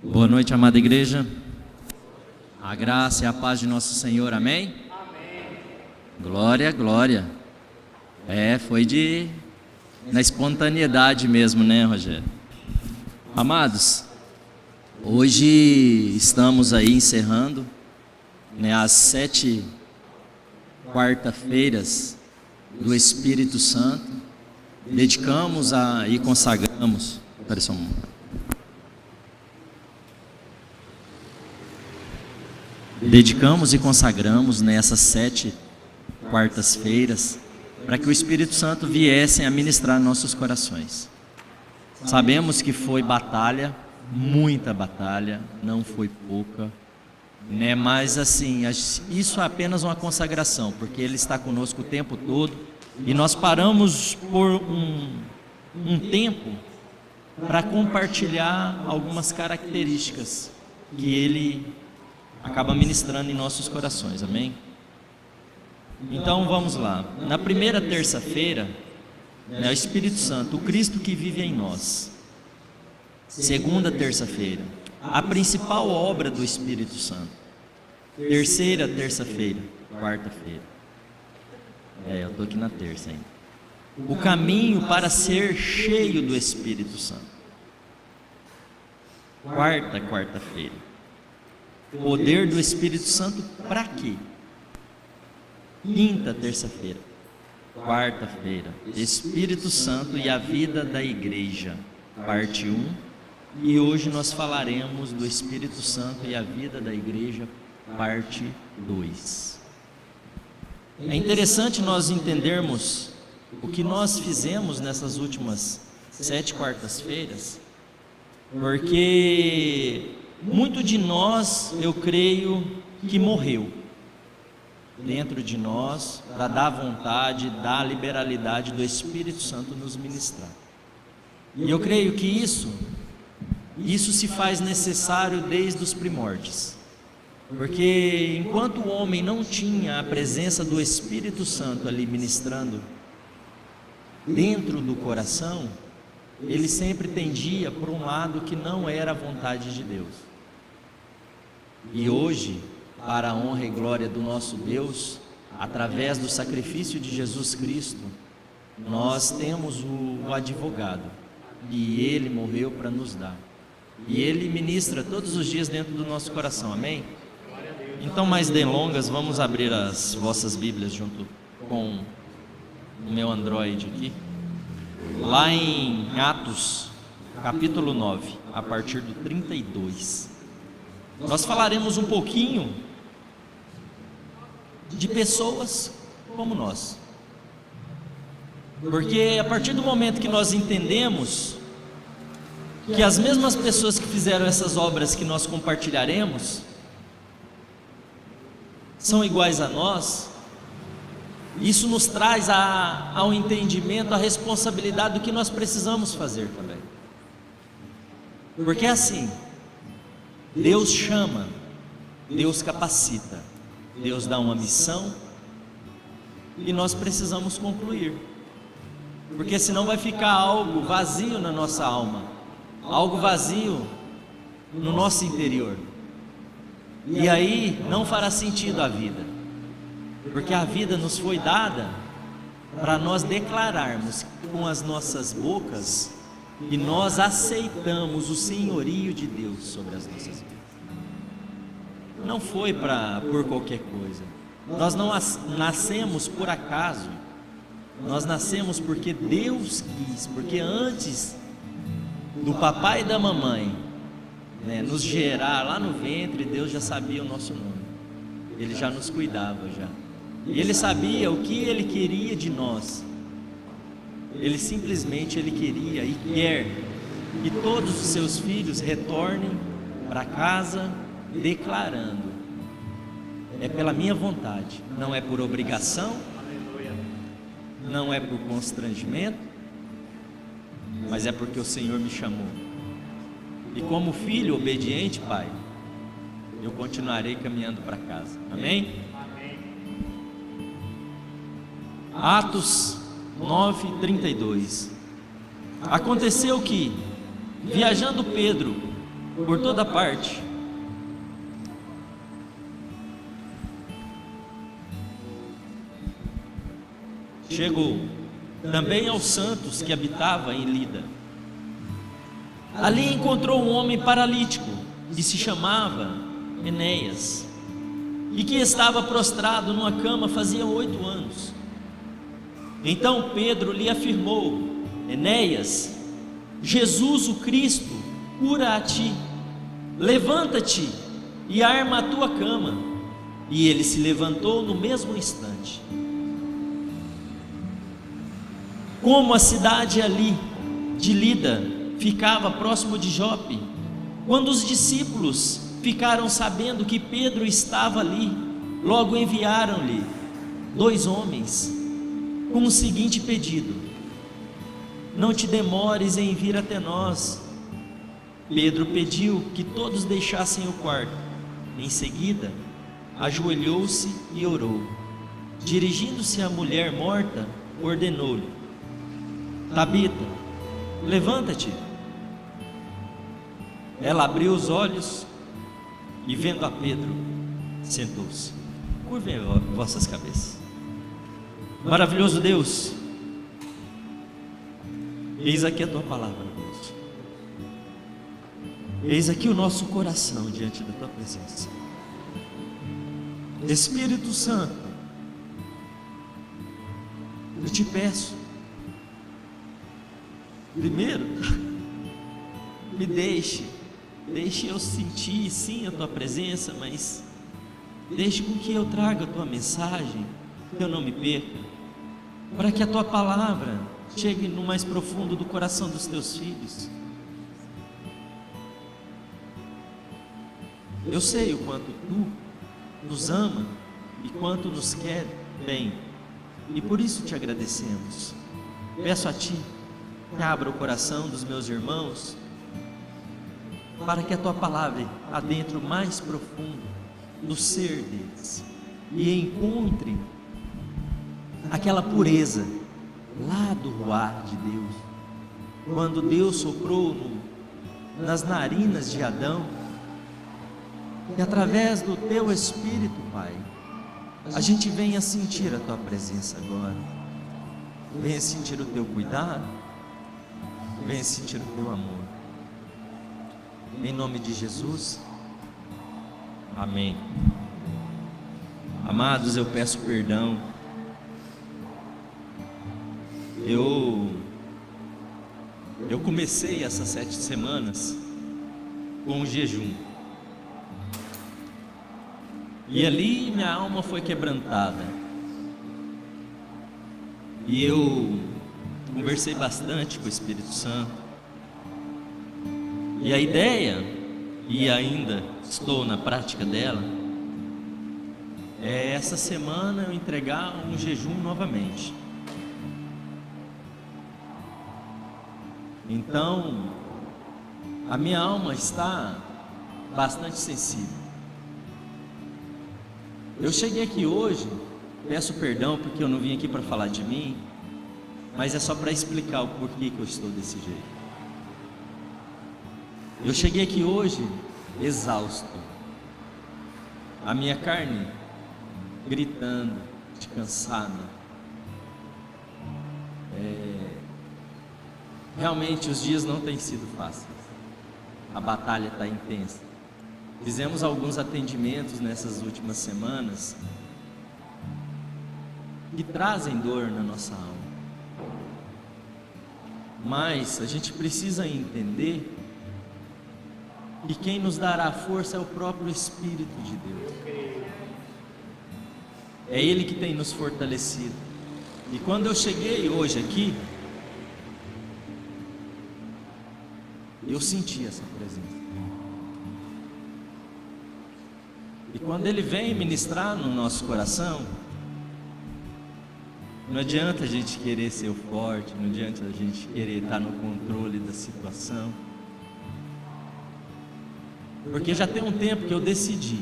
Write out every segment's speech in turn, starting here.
Boa noite, amada igreja. A graça e a paz de nosso Senhor, amém? Amém. Glória, glória. Foi na espontaneidade mesmo, né, Rogério? Amados, hoje estamos aí encerrando, as 7 quarta-feiras do Espírito Santo. Dedicamos e consagramos. Espera só um momento. Dedicamos e consagramos nessas 7 quartas-feiras para que o Espírito Santo viesse a ministrar nossos corações. Sabemos que foi batalha, muita batalha, não foi pouca, mas assim, isso é apenas uma consagração, porque Ele está conosco o tempo todo e nós paramos por um tempo para compartilhar algumas características que Ele acaba ministrando em nossos corações, amém? Então vamos lá. Na primeira terça-feira, o Espírito Santo, o Cristo que vive em nós. Segunda terça-feira, a principal obra do Espírito Santo. Terceira terça-feira, quarta-feira. Eu estou aqui na terça ainda. O caminho para ser cheio do Espírito Santo. Quarta-feira. Poder do Espírito Santo para quê? Quinta terça-feira. Quarta-feira, Espírito Santo e a vida da igreja, parte 1. E hoje nós falaremos do Espírito Santo e a vida da igreja, parte 2. É interessante nós entendermos o que nós fizemos nessas últimas 7 quartas-feiras, porque muito de nós, eu creio, que morreu dentro de nós para dar vontade, dar liberalidade do Espírito Santo nos ministrar. E eu creio que isso se faz necessário desde os primórdios, porque enquanto o homem não tinha a presença do Espírito Santo ali ministrando dentro do coração, ele sempre tendia por um lado que não era a vontade de Deus. E hoje, para a honra e glória do nosso Deus, através do sacrifício de Jesus Cristo, nós temos o advogado, e Ele morreu para nos dar, e Ele ministra todos os dias dentro do nosso coração, amém? Então, mais delongas, vamos abrir as vossas Bíblias junto com o meu Android aqui, lá em Atos, capítulo 9, a partir do 32. Nós falaremos um pouquinho de pessoas como nós, porque a partir do momento que nós entendemos que as mesmas pessoas que fizeram essas obras que nós compartilharemos são iguais a nós, isso nos traz ao entendimento, a responsabilidade do que nós precisamos fazer também, porque é assim, Deus chama, Deus capacita, Deus dá uma missão e nós precisamos concluir, porque senão vai ficar algo vazio na nossa alma, algo vazio no nosso interior, e aí não fará sentido a vida, porque a vida nos foi dada para nós declararmos com as nossas bocas e nós aceitamos o senhorio de Deus sobre as nossas vidas. Não foi por qualquer coisa. Nós não nascemos por acaso. Nós nascemos porque Deus quis, porque antes do papai e da mamãe nos gerar lá no ventre, Deus já sabia o nosso nome. Ele já nos cuidava já. E Ele sabia o que Ele queria de nós. Ele simplesmente queria e quer que todos os seus filhos retornem para casa declarando: é pela minha vontade, não é por obrigação, não é por constrangimento, mas é porque o Senhor me chamou. E como filho obediente, Pai, eu continuarei caminhando para casa, amém? Atos 9:32. Aconteceu que, viajando Pedro por toda parte. Chegou também aos santos que habitavam em Lida. Ali encontrou um homem paralítico que se chamava Enéas e que estava prostrado numa cama fazia 8 anos. Então Pedro lhe afirmou: Enéas, Jesus o Cristo cura a ti. Levanta-te e arma a tua cama. E ele se levantou no mesmo instante. Como a cidade ali de Lida ficava próximo de Jope, quando os discípulos ficaram sabendo que Pedro estava ali, logo enviaram-lhe 2 homens com o seguinte pedido: não te demores em vir até nós. Pedro pediu que todos deixassem o quarto. Em seguida, ajoelhou-se e orou. Dirigindo-se à mulher morta, ordenou-lhe: Tabita, levanta-te. Ela abriu os olhos e, vendo a Pedro, sentou-se. Curvem vossas cabeças. Maravilhoso Deus, eis aqui a tua palavra, Deus. Eis aqui o nosso coração diante da tua presença. Espírito Santo, eu te peço, primeiro, me deixe eu sentir sim a tua presença, mas deixe com que eu traga a tua mensagem, que eu não me perca, para que a tua palavra chegue no mais profundo do coração dos teus filhos. Eu sei o quanto tu nos ama e quanto nos quer bem, e por isso te agradecemos. Peço a ti que abra o coração dos meus irmãos, para que a tua palavra adentre o mais profundo do ser deles e encontre aquela pureza lá do ruar de Deus, quando Deus soprou nas narinas de Adão, e através do teu Espírito, Pai, a gente venha sentir a tua presença agora, venha sentir o teu cuidado, venha sentir o teu amor. Em nome de Jesus, amém. Amados, eu peço perdão. Eu comecei essas 7 semanas com um jejum, e ali minha alma foi quebrantada, e eu conversei bastante com o Espírito Santo, e a ideia, e ainda estou na prática dela, é essa semana eu entregar um jejum novamente. Então, a minha alma está bastante sensível. Eu cheguei aqui hoje, peço perdão porque eu não vim aqui para falar de mim, mas é só para explicar o porquê que eu estou desse jeito. Eu cheguei aqui hoje exausto, a minha carne gritando de cansada. Realmente os dias não têm sido fáceis, a batalha está intensa. Fizemos alguns atendimentos nessas últimas semanas que trazem dor na nossa alma, mas a gente precisa entender que quem nos dará força é o próprio Espírito de Deus. É Ele que tem nos fortalecido. E quando eu cheguei hoje aqui, eu senti essa presença. E quando Ele vem ministrar no nosso coração, não adianta a gente querer ser o forte, não adianta a gente querer estar no controle da situação, porque já tem um tempo que eu decidi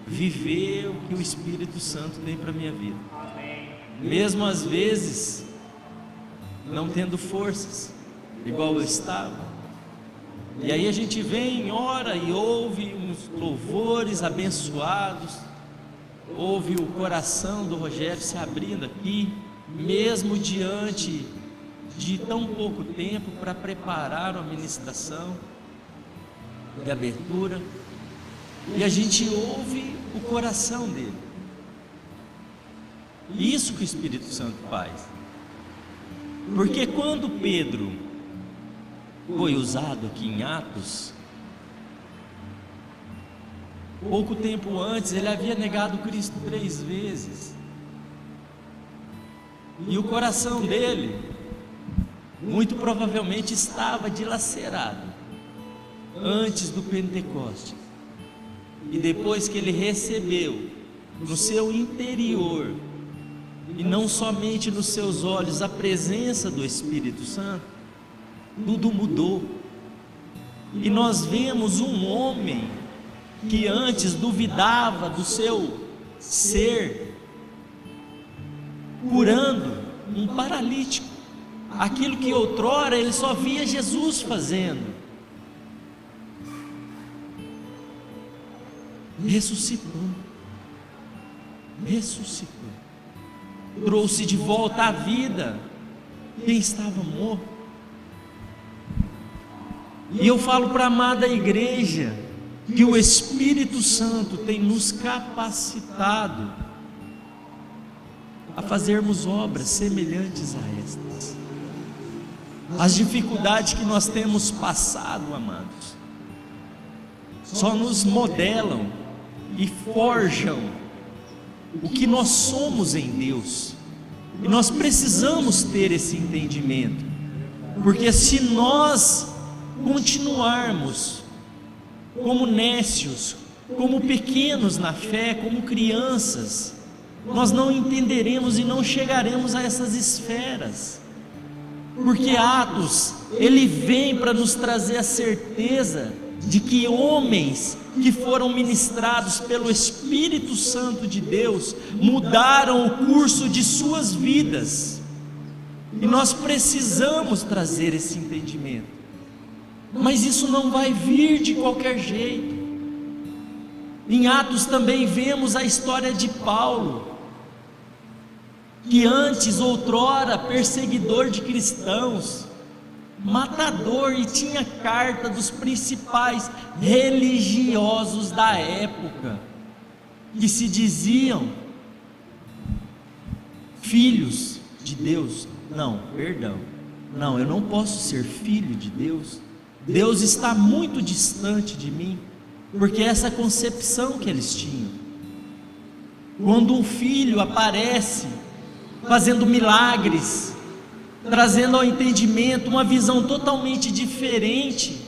viver o que o Espírito Santo tem para a minha vida, mesmo às vezes não tendo forças, igual eu estava. E aí a gente vem, ora e ouve uns louvores abençoados, ouve o coração do Rogério se abrindo aqui, mesmo diante de tão pouco tempo para preparar uma ministração de abertura, e a gente ouve o coração dele. Isso que o Espírito Santo faz. Porque quando Pedro foi usado aqui em Atos, pouco tempo antes ele havia negado Cristo 3 vezes, e o coração dele muito provavelmente estava dilacerado antes do Pentecostes, e depois que ele recebeu no seu interior, e não somente nos seus olhos, a presença do Espírito Santo, tudo mudou. E nós vemos um homem que antes duvidava do seu ser, curando um paralítico, aquilo que outrora ele só via Jesus fazendo. Ressuscitou, trouxe de volta à vida quem estava morto. E eu falo para a amada igreja que o Espírito Santo tem nos capacitado a fazermos obras semelhantes a estas. As dificuldades que nós temos passado, amados, só nos modelam e forjam o que nós somos em Deus. E nós precisamos ter esse entendimento, porque se nós continuarmos como nécios, como pequenos na fé, como crianças, nós não entenderemos e não chegaremos a essas esferas. Porque Atos, ele vem para nos trazer a certeza de que homens que foram ministrados pelo Espírito Santo de Deus mudaram o curso de suas vidas, e nós precisamos trazer esse entendimento. Mas isso não vai vir de qualquer jeito. Em Atos também vemos a história de Paulo, que antes, outrora, perseguidor de cristãos, matador, e tinha carta dos principais religiosos da época, que se diziam filhos de Deus. Não, perdão, não, eu não posso ser filho de Deus. Deus está muito distante de mim, porque essa concepção que eles tinham. Quando um filho aparece fazendo milagres, trazendo ao entendimento uma visão totalmente diferente,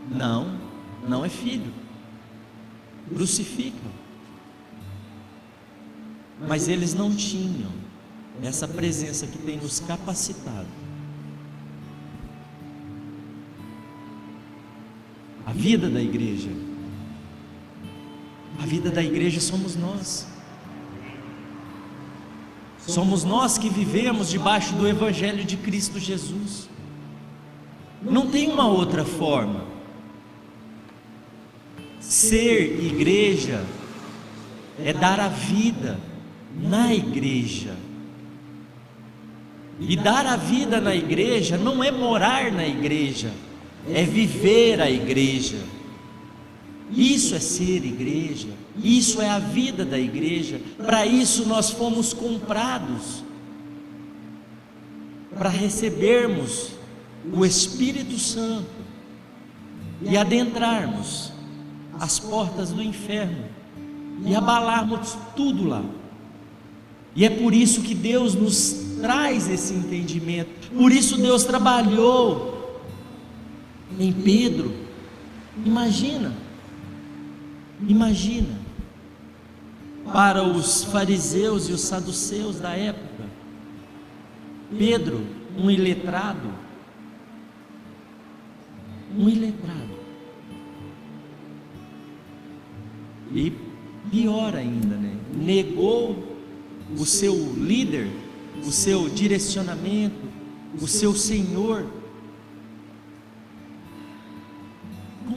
não é filho, crucificam. Mas eles não tinham essa presença que tem nos capacitado. A vida da igreja somos nós. Somos nós que vivemos debaixo do Evangelho de Cristo Jesus. Não tem uma outra forma. Ser igreja é dar a vida na igreja. E dar a vida na igreja não é morar na igreja, é viver a igreja. Isso é ser igreja, isso é a vida da igreja. Para isso nós fomos comprados, para recebermos o Espírito Santo e adentrarmos as portas do inferno e abalarmos tudo lá. E é por isso que Deus nos traz esse entendimento. Por isso Deus trabalhou em Pedro. Imagina, para os fariseus e os saduceus da época, Pedro, um iletrado, e pior ainda, negou o seu líder, o seu direcionamento, o seu Senhor,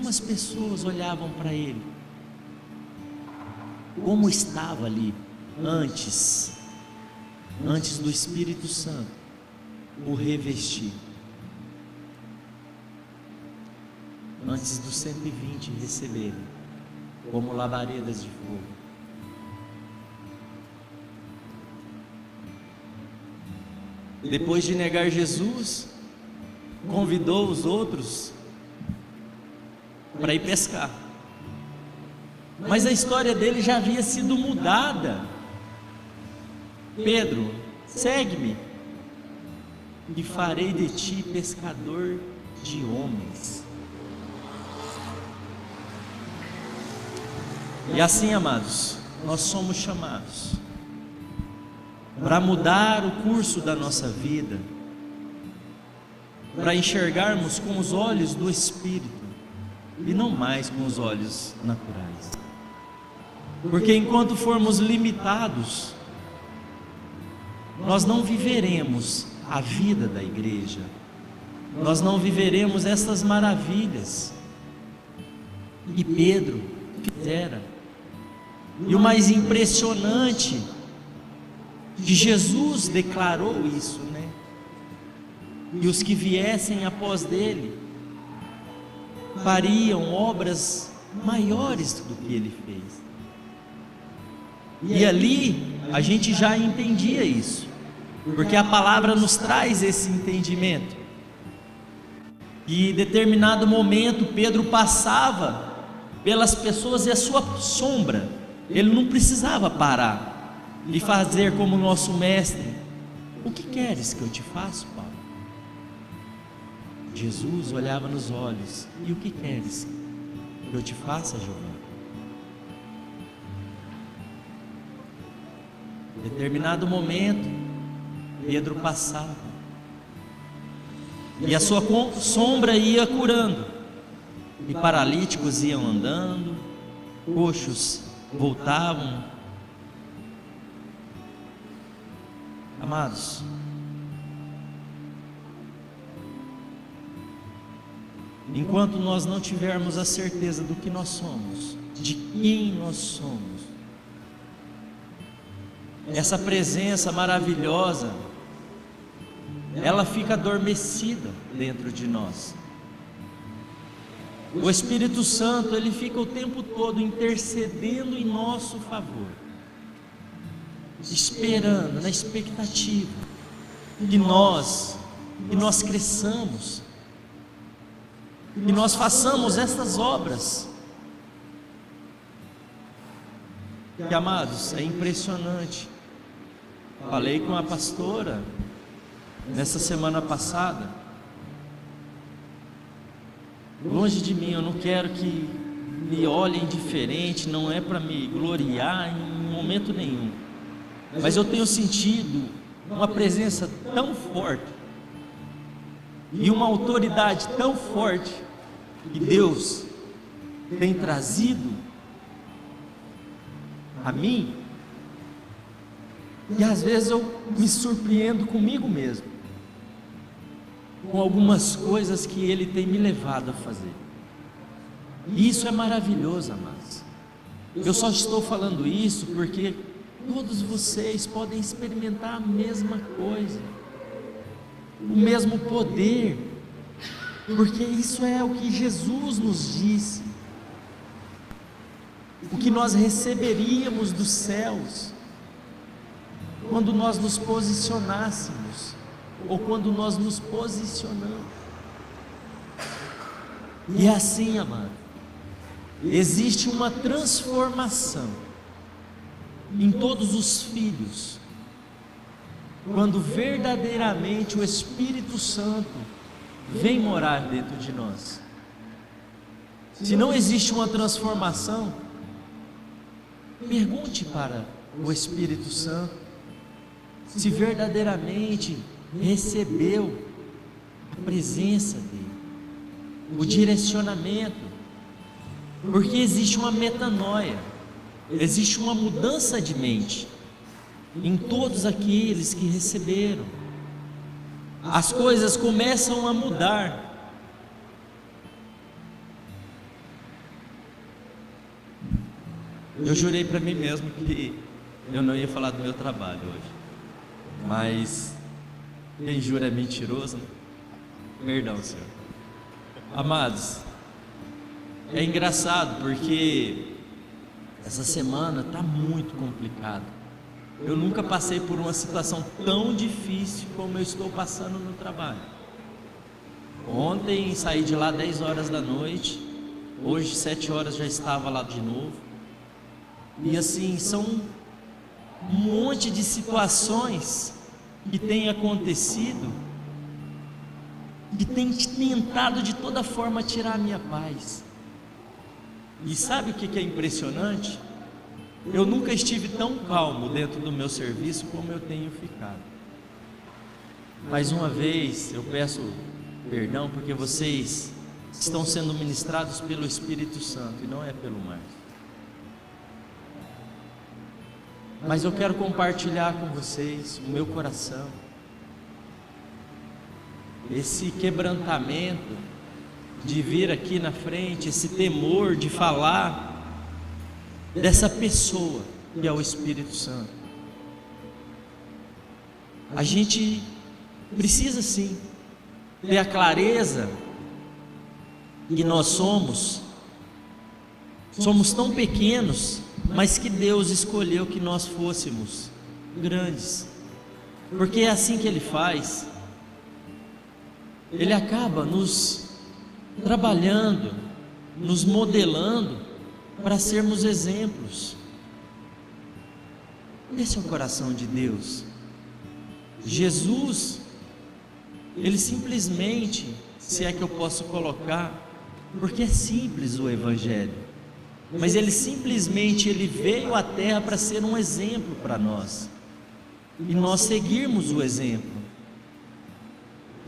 algumas pessoas olhavam para ele, como estava ali antes do Espírito Santo o revestir, antes dos 120 receberem como labaredas de fogo. Depois de negar Jesus, convidou os outros para ir pescar. Mas a história dele já havia sido mudada. Pedro, segue-me, e farei de ti pescador de homens. E assim, amados, nós somos chamados para mudar o curso da nossa vida, para enxergarmos com os olhos do Espírito e não mais com os olhos naturais. Porque enquanto formos limitados, nós não viveremos a vida da igreja, nós não viveremos essas maravilhas. E Pedro fizera. E o mais impressionante, que Jesus declarou isso, né? E os que viessem após dele fariam obras maiores do que ele fez. E ali a gente já entendia isso, porque a palavra nos traz esse entendimento. E em determinado momento Pedro passava pelas pessoas e a sua sombra, ele não precisava parar e fazer como o nosso mestre: o que queres que eu te faça, Paulo? Jesus olhava nos olhos: e o que queres que eu te faça, Giovanni? Em determinado momento, Pedro passava, e a sua sombra ia curando, e paralíticos iam andando, coxos voltavam. Amados, enquanto nós não tivermos a certeza do que nós somos, de quem nós somos, essa presença maravilhosa, ela fica adormecida dentro de nós. O Espírito Santo, ele fica o tempo todo intercedendo em nosso favor, esperando, na expectativa que nós cresçamos, que nós façamos essas obras. Que, amados, é impressionante. Falei com a pastora nessa semana passada. Longe de mim, eu não quero que me olhem diferente, não é para me gloriar em momento nenhum, mas eu tenho sentido uma presença tão forte e uma autoridade tão forte que Deus tem trazido a mim, e às vezes eu me surpreendo comigo mesmo, com algumas coisas que Ele tem me levado a fazer. E isso é maravilhoso, amados. Eu só estou falando isso porque todos vocês podem experimentar a mesma coisa, o mesmo poder, porque isso é o que Jesus nos disse, o que nós receberíamos dos céus quando nós nos posicionássemos, ou quando nós nos posicionamos. E assim, amado, existe uma transformação em todos os filhos, quando verdadeiramente o Espírito Santo vem morar dentro de nós. Se não existe uma transformação, pergunte para o Espírito Santo se verdadeiramente recebeu a presença dele, o direcionamento, porque existe uma metanoia, existe uma mudança de mente em todos aqueles que receberam. As coisas começam a mudar. Eu jurei para mim mesmo que eu não ia falar do meu trabalho hoje, mas quem jura é mentiroso, né? Perdão, Senhor. Amados, é engraçado porque essa semana está muito complicada. Eu nunca passei por uma situação tão difícil como eu estou passando no trabalho. Ontem saí de lá 10 horas da noite, hoje 7 horas já estava lá de novo. E assim, são um monte de situações que têm acontecido, que têm tentado de toda forma tirar a minha paz. E sabe o que é impressionante? Eu nunca estive tão calmo dentro do meu serviço como eu tenho ficado. Mais uma vez eu peço perdão porque vocês estão sendo ministrados pelo Espírito Santo e não é pelo Márcio. Mas eu quero compartilhar com vocês o meu coração, esse quebrantamento de vir aqui na frente, esse temor de falar dessa pessoa que é o Espírito Santo. A gente precisa sim ter a clareza que nós somos tão pequenos, mas que Deus escolheu que nós fôssemos grandes, porque é assim que Ele faz. Ele acaba nos trabalhando, nos modelando para sermos exemplos. Esse é o coração de Deus. Jesus, Ele simplesmente, se é que eu posso colocar, porque é simples o Evangelho, mas Ele simplesmente veio à terra para ser um exemplo para nós, e nós seguirmos o exemplo.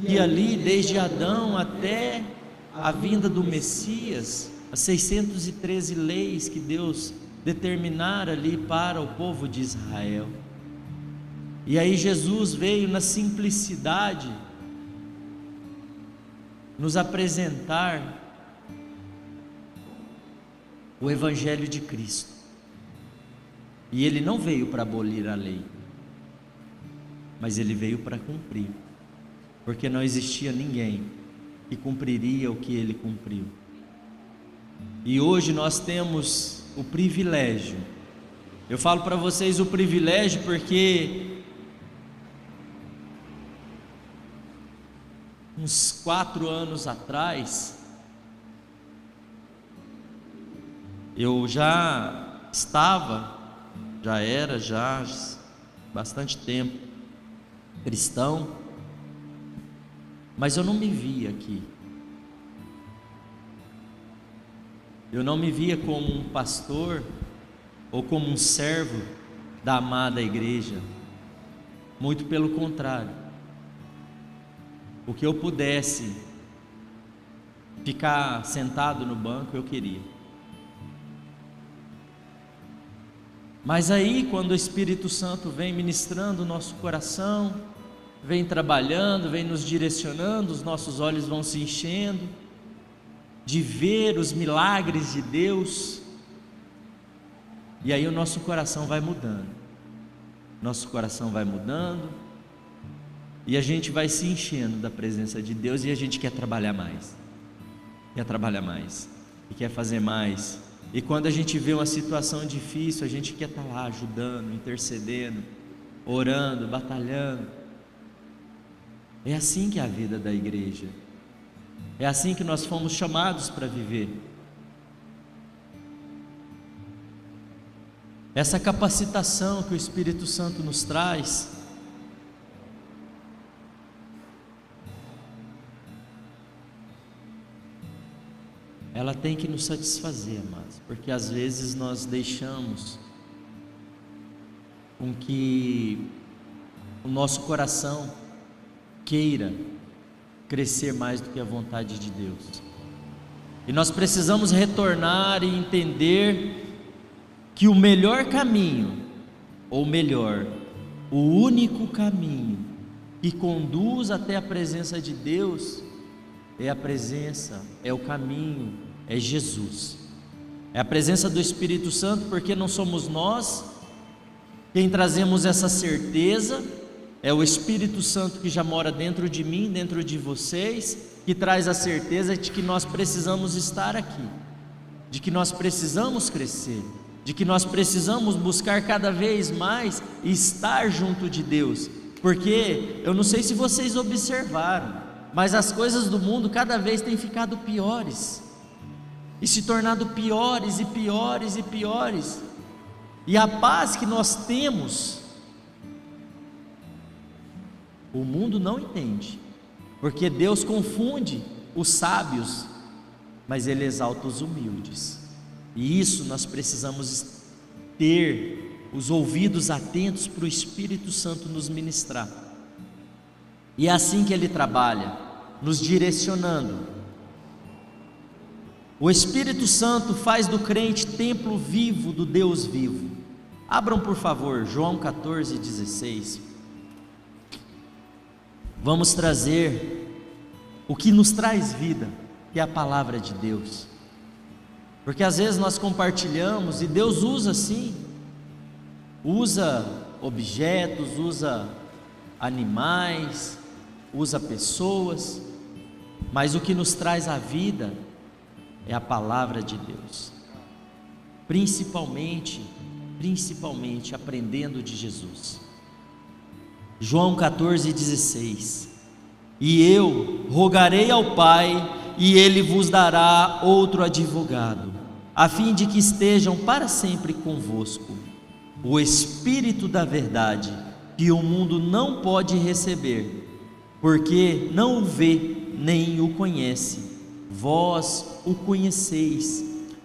E ali, desde Adão até a vinda do Messias, as 613 leis que Deus determinara ali para o povo de Israel. E aí Jesus veio na simplicidade nos apresentar o Evangelho de Cristo. E Ele não veio para abolir a lei, mas Ele veio para cumprir, porque não existia ninguém que cumpriria o que Ele cumpriu. E hoje nós temos o privilégio, eu falo para vocês o privilégio porque uns 4 anos atrás, eu já era bastante tempo cristão, mas eu não me via aqui. Eu não me via como um pastor ou como um servo da amada igreja. Muito pelo contrário. O que eu pudesse ficar sentado no banco, eu queria. Mas aí, quando o Espírito Santo vem ministrando o nosso coração, vem trabalhando, vem nos direcionando, os nossos olhos vão se enchendo de ver os milagres de Deus, e aí o nosso coração vai mudando, e a gente vai se enchendo da presença de Deus, e a gente quer trabalhar mais, e quer fazer mais, e quando a gente vê uma situação difícil, a gente quer estar lá ajudando, intercedendo, orando, batalhando. É assim que é a vida da igreja, é assim que nós fomos chamados para viver. Essa capacitação que o Espírito Santo nos traz, ela tem que nos satisfazer, amados, porque às vezes nós deixamos com que o nosso coração queira crescer mais do que a vontade de Deus, e nós precisamos retornar e entender que o melhor caminho, ou melhor, o único caminho que conduz até a presença de Deus é a presença, é o caminho, é Jesus. É a presença do Espírito Santo, porque não somos nós quem trazemos essa certeza, é o Espírito Santo que já mora dentro de mim, dentro de vocês, que traz a certeza de que nós precisamos estar aqui, de que nós precisamos crescer, de que nós precisamos buscar cada vez mais estar junto de Deus, porque eu não sei se vocês observaram, mas as coisas do mundo cada vez têm ficado piores, e se tornado piores e piores e piores, e a paz que nós temos, o mundo não entende, porque Deus confunde os sábios, mas Ele exalta os humildes, e isso nós precisamos ter os ouvidos atentos para o Espírito Santo nos ministrar, e é assim que Ele trabalha, nos direcionando. O Espírito Santo faz do crente templo vivo do Deus vivo. Abram por favor, João 14,16. Vamos trazer o que nos traz vida, que é a palavra de Deus. Porque às vezes nós compartilhamos e Deus usa sim, usa objetos, usa animais, usa pessoas, mas o que nos traz a vida é a palavra de Deus, principalmente aprendendo de Jesus. João 14,16. E eu rogarei ao Pai, e Ele vos dará outro advogado, a fim de que estejam para sempre convosco, o Espírito da verdade, que o mundo não pode receber, porque não o vê nem o conhece. Vós o conheceis,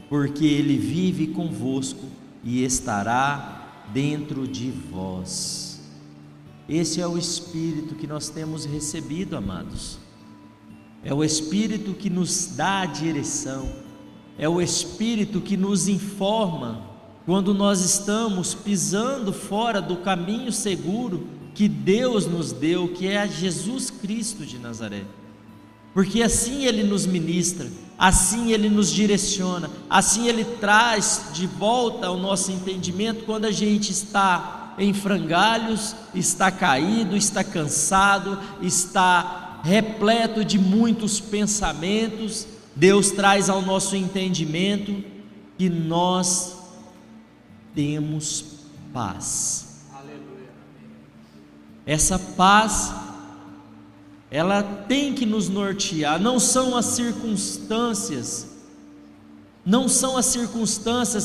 porque Ele vive convosco e estará dentro de vós. Esse é o Espírito que nós temos recebido, amados. É o Espírito que nos dá a direção, é o Espírito que nos informa quando nós estamos pisando fora do caminho seguro que Deus nos deu, que é a Jesus Cristo de Nazaré. Porque assim Ele nos ministra, assim Ele nos direciona, assim Ele traz de volta ao nosso entendimento quando a gente está em frangalhos, está caído, está cansado, está repleto de muitos pensamentos. Deus traz ao nosso entendimento que nós temos paz. Aleluia. Essa paz, ela tem que nos nortear. Não são as circunstâncias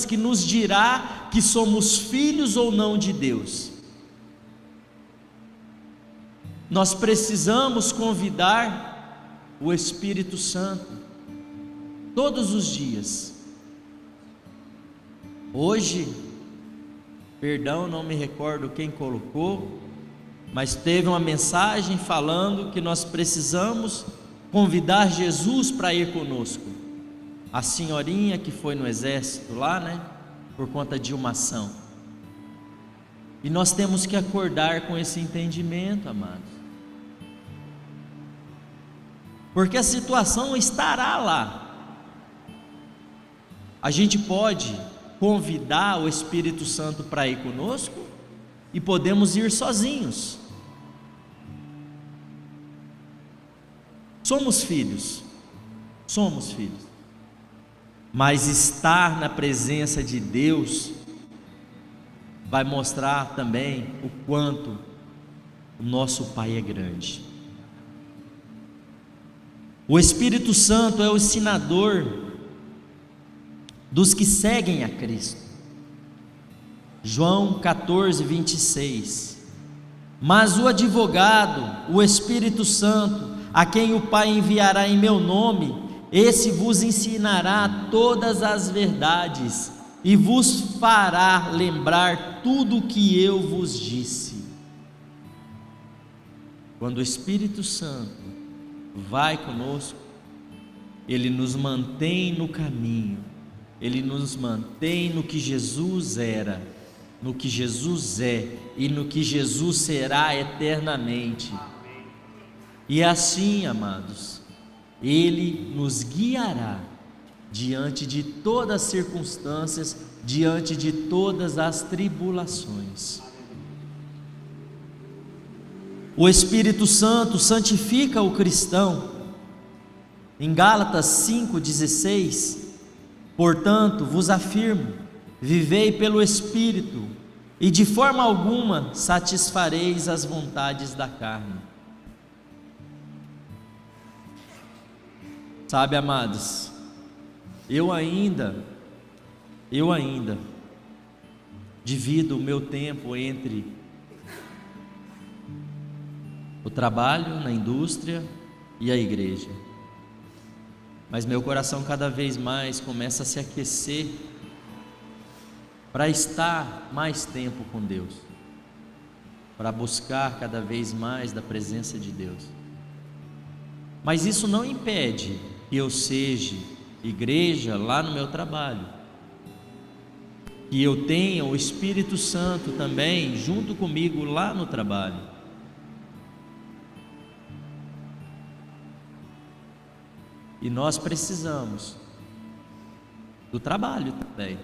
que nos dirá que somos filhos ou não de Deus. Nós precisamos convidar o Espírito Santo todos os dias. Hoje, não me recordo quem colocou, mas teve uma mensagem falando que nós precisamos convidar Jesus para ir conosco. A senhorinha que foi no exército lá, por conta de uma ação. E nós temos que acordar com esse entendimento, amados. Porque a situação estará lá. A gente pode convidar o Espírito Santo para ir conosco e podemos ir sozinhos. Somos filhos, mas estar na presença de Deus vai mostrar também o quanto o nosso Pai é grande. O Espírito Santo é o ensinador dos que seguem a Cristo. João 14:26. Mas o advogado, o Espírito Santo, a quem o Pai enviará em meu nome, esse vos ensinará todas as verdades e vos fará lembrar tudo o que eu vos disse. Quando o Espírito Santo vai conosco, Ele nos mantém no caminho, Ele nos mantém no que Jesus era, no que Jesus é e no que Jesus será eternamente. E assim, amados, Ele nos guiará diante de todas as circunstâncias, diante de todas as tribulações. O Espírito Santo santifica o cristão. Em Gálatas 5,16, portanto, vos afirmo, vivei pelo Espírito, e de forma alguma satisfareis as vontades da carne. Sabe, amados, eu ainda divido o meu tempo entre o trabalho na indústria e a igreja, mas meu coração cada vez mais começa a se aquecer para estar mais tempo com Deus, para buscar cada vez mais da presença de Deus. Mas isso não impede que eu seja igreja lá no meu trabalho, que eu tenha o Espírito Santo também junto comigo lá no trabalho. E nós precisamos do trabalho também,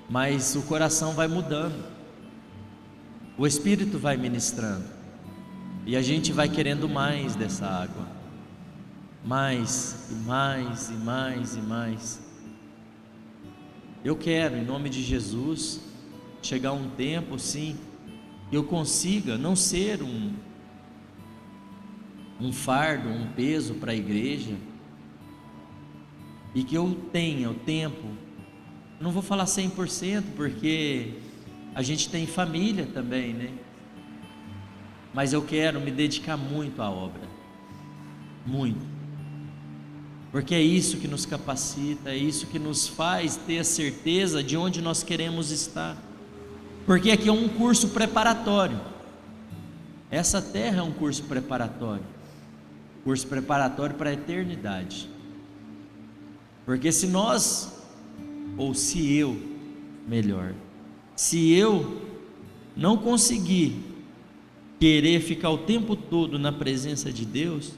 mas o coração vai mudando, o Espírito vai ministrando, e a gente vai querendo mais dessa água, mais e mais e mais e mais. Eu quero, em nome de Jesus, chegar um tempo sim, que eu consiga não ser um fardo, um peso para a igreja, e que eu tenha o tempo, não vou falar 100%, porque a gente tem família também, né? Mas eu quero me dedicar muito à obra, muito, porque é isso que nos capacita, é isso que nos faz ter a certeza de onde nós queremos estar, porque aqui é um curso preparatório, essa terra é um curso preparatório para a eternidade, porque se eu não conseguir querer ficar o tempo todo na presença de Deus,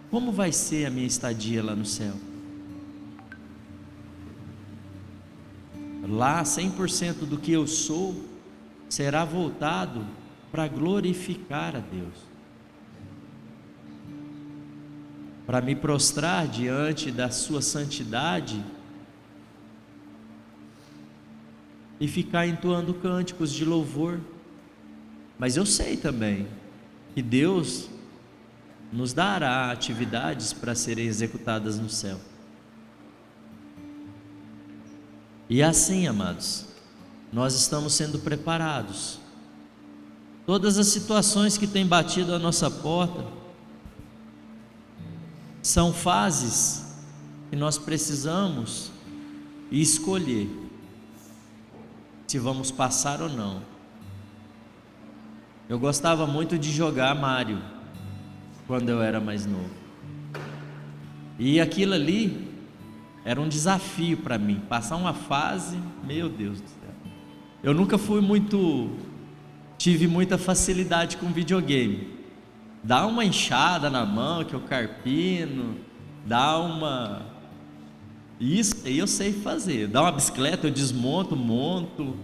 como vai ser a minha estadia lá no céu? Lá 100% do que eu sou será voltado para glorificar a Deus, para me prostrar diante da sua santidade e ficar entoando cânticos de louvor. Mas eu sei também que Deus nos dará atividades para serem executadas no céu. E assim, amados, nós estamos sendo preparados. Todas as situações que têm batido a nossa porta são fases que nós precisamos escolher se vamos passar ou não. Eu gostava muito de jogar Mario quando eu era mais novo, e aquilo ali era um desafio para mim, passar uma fase, meu Deus do céu. Eu nunca tive muita facilidade com videogame. Dá uma enxada na mão que eu carpino, isso aí eu sei fazer. Dá uma bicicleta eu desmonto, monto.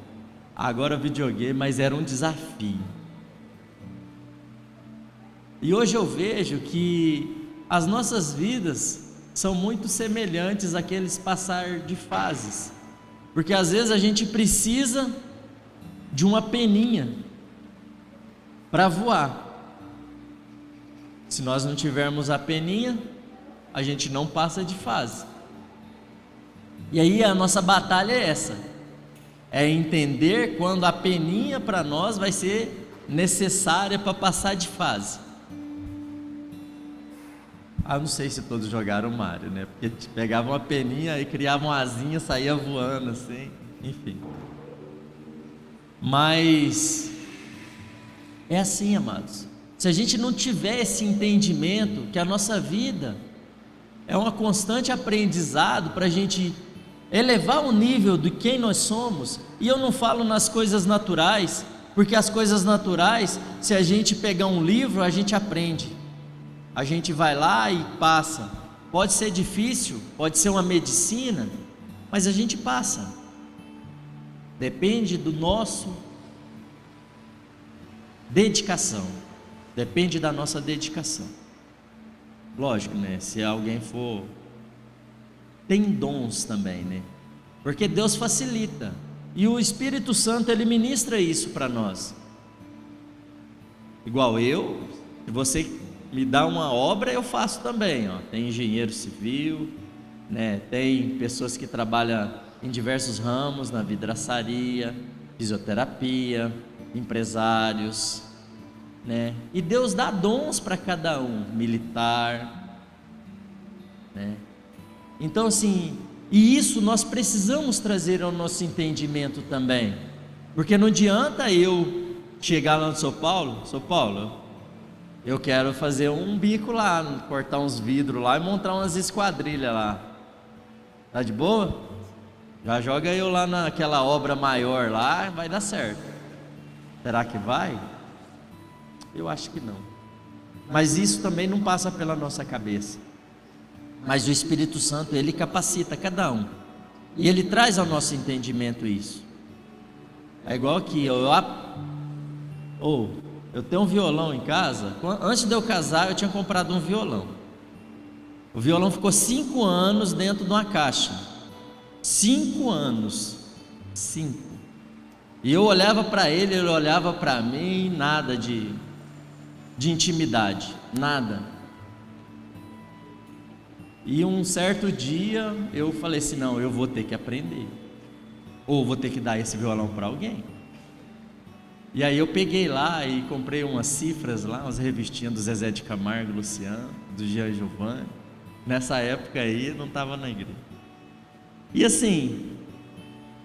Agora videogame, mas era um desafio. E hoje eu vejo que as nossas vidas são muito semelhantes àqueles passar de fases, porque às vezes a gente precisa de uma peninha para voar. Se nós não tivermos a peninha, a gente não passa de fase. E aí a nossa batalha é essa, é entender quando a peninha para nós vai ser necessária para passar de fase. Não sei se todos jogaram Mario, né? Porque pegavam uma peninha e criavam uma asinha, saía voando assim, enfim. Mas é assim, amados. Se a gente não tiver esse entendimento que a nossa vida é um constante aprendizado para a gente elevar o nível de quem nós somos, e eu não falo nas coisas naturais, porque as coisas naturais, se a gente pegar um livro, a gente aprende. A gente vai lá e passa, pode ser difícil, pode ser uma medicina, mas a gente passa. Depende do nosso dedicação. Depende da nossa dedicação. Lógico, né? Se alguém for, tem dons também, né? Porque Deus facilita. E o Espírito Santo, ele ministra isso para nós. Igual eu, se você me dá uma obra, eu faço também, ó. Tem engenheiro civil, né? Tem pessoas que trabalham em diversos ramos, na vidraçaria, fisioterapia, empresários, né? E Deus dá dons para cada um, militar, né? Então assim, e isso nós precisamos trazer ao nosso entendimento também, porque não adianta eu chegar lá no São Paulo, eu quero fazer um bico lá, cortar uns vidros lá e montar umas esquadrilhas lá, tá de boa? Já joga eu lá naquela obra maior lá, vai dar certo. Será que vai? Eu acho que não. Mas isso também não passa pela nossa cabeça. Mas o Espírito Santo, ele capacita cada um. E ele traz ao nosso entendimento isso. É igual aqui, eu tenho um violão em casa. Antes de eu casar, eu tinha comprado um violão. O violão ficou 5 anos dentro de uma caixa. 5 anos. 5. E eu olhava para ele olhava para mim, nada de intimidade, nada. E um certo dia eu falei assim: não, eu vou ter que aprender, ou vou ter que dar esse violão para alguém. E aí eu peguei lá e comprei umas cifras lá, umas revistinhas do Zezé de Camargo, Luciano, do Jean Giovanni. Nessa época aí não estava na igreja. E assim,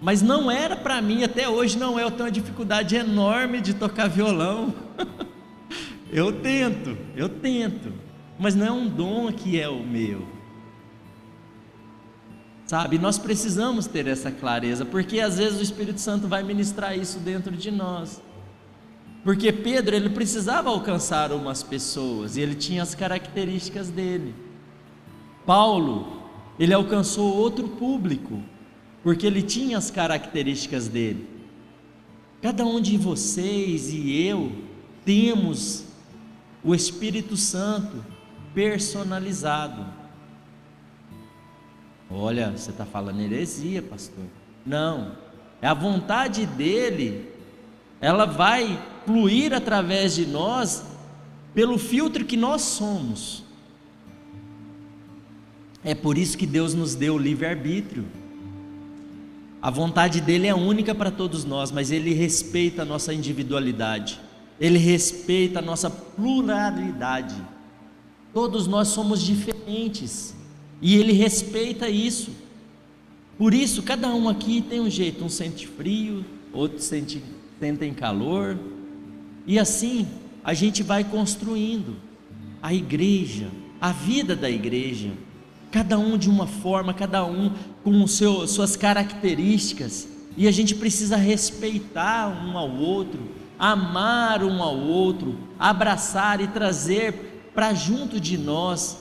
mas não era para mim, até hoje não é. Eu tenho uma dificuldade enorme de tocar violão. Eu tento, mas não é um dom que é o meu. Sabe, nós precisamos ter essa clareza, porque às vezes o Espírito Santo vai ministrar isso dentro de nós. Porque Pedro, ele precisava alcançar umas pessoas, e ele tinha as características dele. Paulo, ele alcançou outro público, porque ele tinha as características dele. Cada um de vocês e eu temos o Espírito Santo personalizado. Olha, você está falando heresia, pastor. Não, é a vontade dele, ela vai fluir através de nós, pelo filtro que nós somos. É por isso que Deus nos deu o livre-arbítrio. A vontade dele é única para todos nós, mas ele respeita a nossa individualidade, ele respeita a nossa pluralidade. Todos nós somos diferentes, e ele respeita isso. Por isso, cada um aqui tem um jeito, um sente frio, outro sentem calor, e assim a gente vai construindo a igreja, a vida da igreja, cada um de uma forma, cada um com suas características, e a gente precisa respeitar um ao outro, amar um ao outro, abraçar e trazer para junto de nós.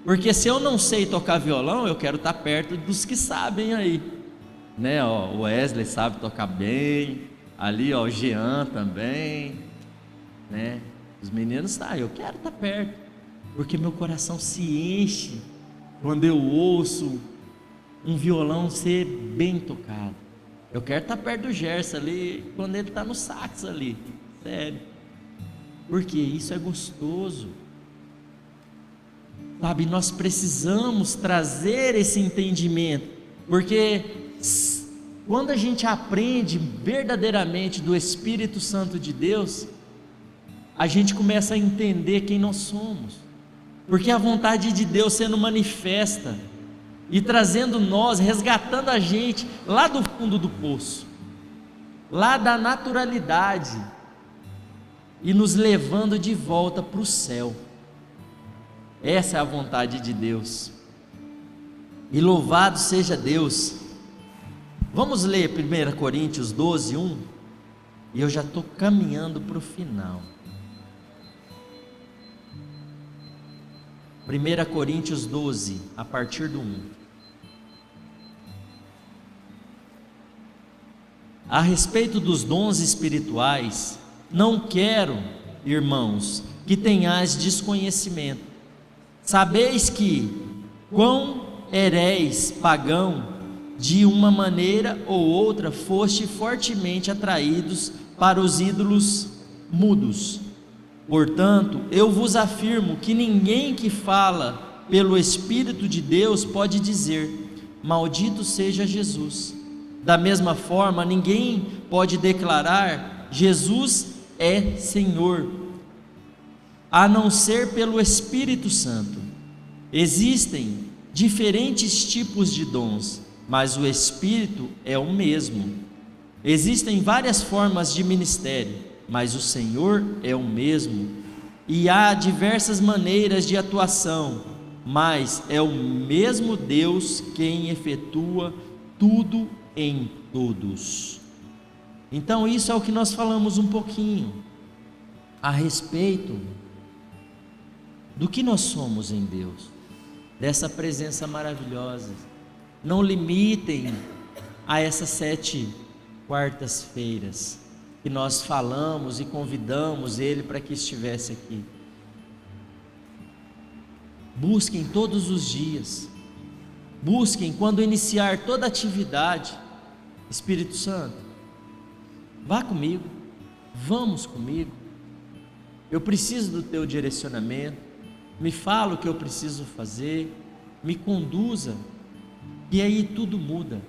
Porque se eu não sei tocar violão, eu quero estar perto dos que sabem aí, né? O Wesley sabe tocar bem, ali o Jean também, né? Os meninos, eu quero estar perto, porque meu coração se enche quando eu ouço um violão ser bem tocado. Eu quero estar perto do Gerson ali, quando ele está no sax ali, sério, porque isso é gostoso. Sabe, nós precisamos trazer esse entendimento, porque quando a gente aprende verdadeiramente do Espírito Santo de Deus, a gente começa a entender quem nós somos, porque a vontade de Deus sendo manifesta e trazendo nós, resgatando a gente lá do fundo do poço, lá da naturalidade, e nos levando de volta para o céu. Essa é a vontade de Deus, e louvado seja Deus. Vamos ler 1 Coríntios 12, 1, e eu já estou caminhando para o final. 1 Coríntios 12, a partir do 1. A respeito dos dons espirituais, não quero, irmãos, que tenhais desconhecimento. Sabeis que, quão ereis pagão, de uma maneira ou outra foste fortemente atraídos para os ídolos mudos. Portanto, eu vos afirmo que ninguém que fala pelo Espírito de Deus pode dizer: maldito seja Jesus. Da mesma forma, ninguém pode declarar: Jesus é Senhor, a não ser pelo Espírito Santo. Existem diferentes tipos de dons, mas o Espírito é o mesmo. Existem várias formas de ministério, mas o Senhor é o mesmo. E há diversas maneiras de atuação, mas é o mesmo Deus quem efetua tudo em todos. Então isso é o que nós falamos um pouquinho a respeito do que nós somos em Deus, dessa presença maravilhosa. Não limitem a essas 7 quartas-feiras que nós falamos e convidamos Ele para que estivesse aqui. Busquem todos os dias, busquem quando iniciar toda atividade. Espírito Santo, vá comigo, vamos comigo, eu preciso do teu direcionamento, me fala o que eu preciso fazer, me conduza, e aí tudo muda,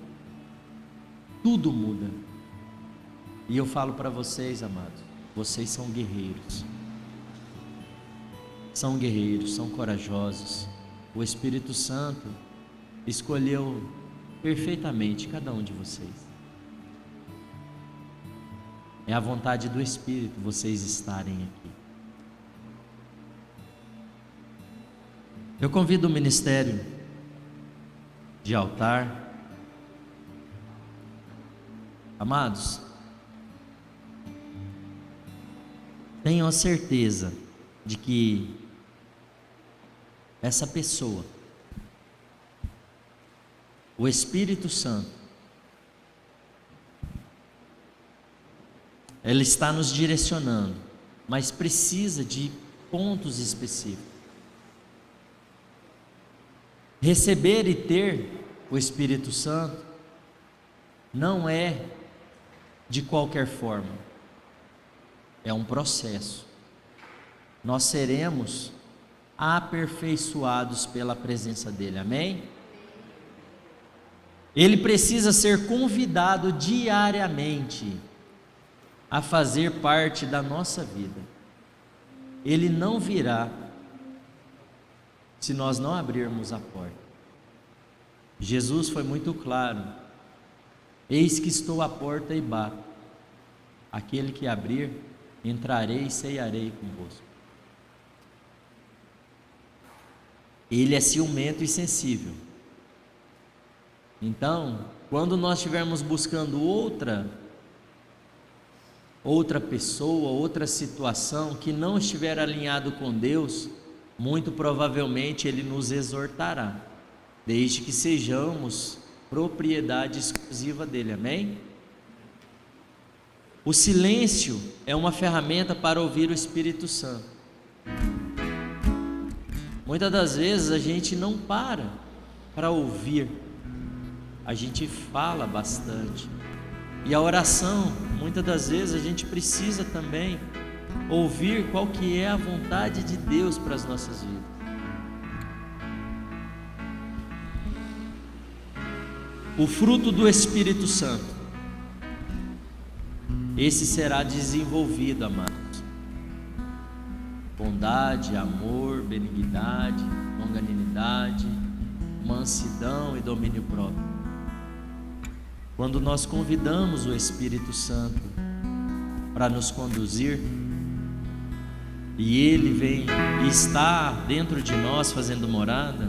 tudo muda. E eu falo para vocês, amados, vocês são guerreiros, são corajosos. O Espírito Santo escolheu perfeitamente cada um de vocês. É a vontade do Espírito vocês estarem aqui. Eu convido o ministério de altar. Amados, tenham a certeza de que essa pessoa, o Espírito Santo, ela está nos direcionando, mas precisa de pontos específicos. Receber e ter o Espírito Santo não é de qualquer forma, é um processo. Nós seremos aperfeiçoados pela presença dele, amém? Ele precisa ser convidado diariamente a fazer parte da nossa vida. Ele não virá se nós não abrirmos a porta. Jesus foi muito claro: eis que estou à porta e bato, aquele que abrir, entrarei e ceiarei convosco. Ele é ciumento e sensível. Então, quando nós estivermos buscando outra pessoa, outra situação que não estiver alinhado com Deus, muito provavelmente Ele nos exortará, desde que sejamos propriedade exclusiva dele, amém? O silêncio é uma ferramenta para ouvir o Espírito Santo. Muitas das vezes a gente não para ouvir, a gente fala bastante. E a oração, muitas das vezes a gente precisa também ouvir qual que é a vontade de Deus para as nossas vidas. O fruto do Espírito Santo, esse será desenvolvido, amados. Bondade, amor, benignidade, longanimidade, mansidão e domínio próprio. Quando nós convidamos o Espírito Santo para nos conduzir, e Ele vem e está dentro de nós fazendo morada,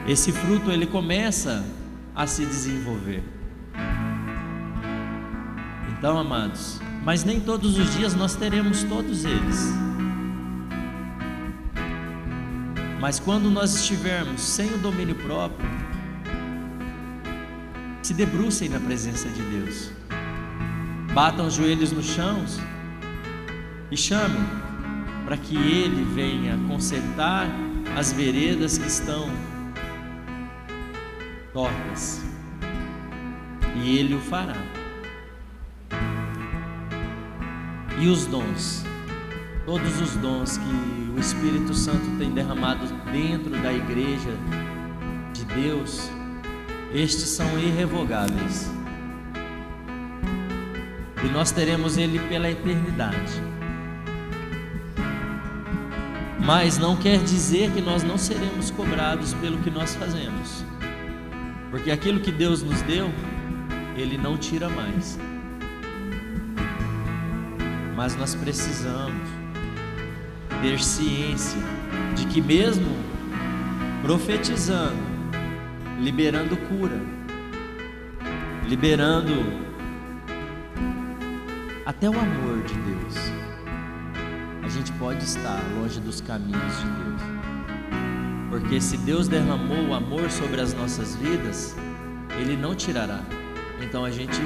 esse fruto ele começa a se desenvolver. Então, amados, mas nem todos os dias nós teremos todos eles. Mas quando nós estivermos sem o domínio próprio, se debrucem na presença de Deus, batam os joelhos no chão e chamem para que Ele venha consertar as veredas que estão tortas, e Ele o fará. E os dons, todos os dons que o Espírito Santo tem derramado dentro da igreja de Deus, estes são irrevogáveis, e nós teremos Ele pela eternidade. Mas não quer dizer que nós não seremos cobrados pelo que nós fazemos, porque aquilo que Deus nos deu, Ele não tira mais. Mas nós precisamos ter ciência de que mesmo profetizando, liberando cura, liberando até o amor de Deus, a gente pode estar longe dos caminhos de Deus. Porque se Deus derramou o amor sobre as nossas vidas, Ele não tirará. Então a gente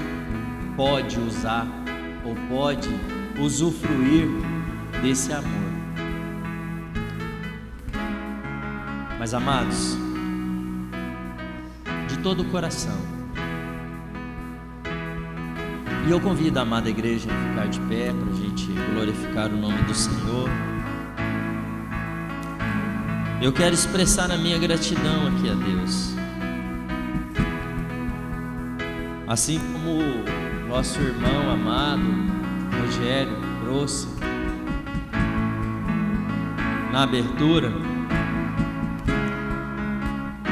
pode usar ou pode usufruir desse amor. Mas amados, de todo o coração, e eu convido a amada igreja a ficar de pé para a gente glorificar o nome do Senhor. Eu quero expressar a minha gratidão aqui a Deus, assim como o nosso irmão amado Rogério trouxe na abertura.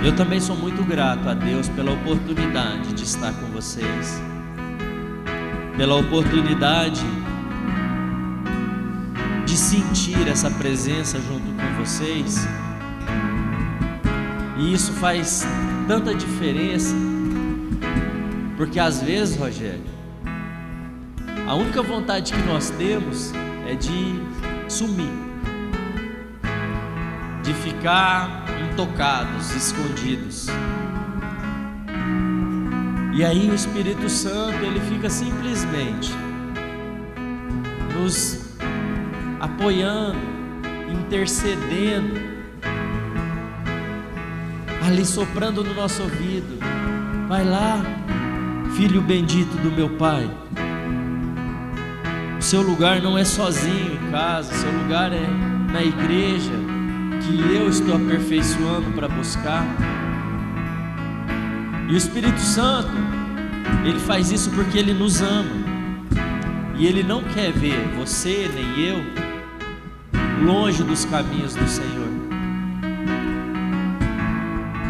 Eu também sou muito grato a Deus pela oportunidade de estar com vocês, pela oportunidade de sentir essa presença junto com vocês. E isso faz tanta diferença, porque às vezes, Rogério, a única vontade que nós temos é de sumir, de ficar intocados, escondidos. E aí o Espírito Santo, ele fica simplesmente nos apoiando, intercedendo, ali soprando no nosso ouvido: vai lá, filho bendito do meu Pai. O seu lugar não é sozinho em casa, o seu lugar é na igreja, que eu estou aperfeiçoando para buscar. E o Espírito Santo, Ele faz isso porque Ele nos ama, e Ele não quer ver você nem eu longe dos caminhos do Senhor.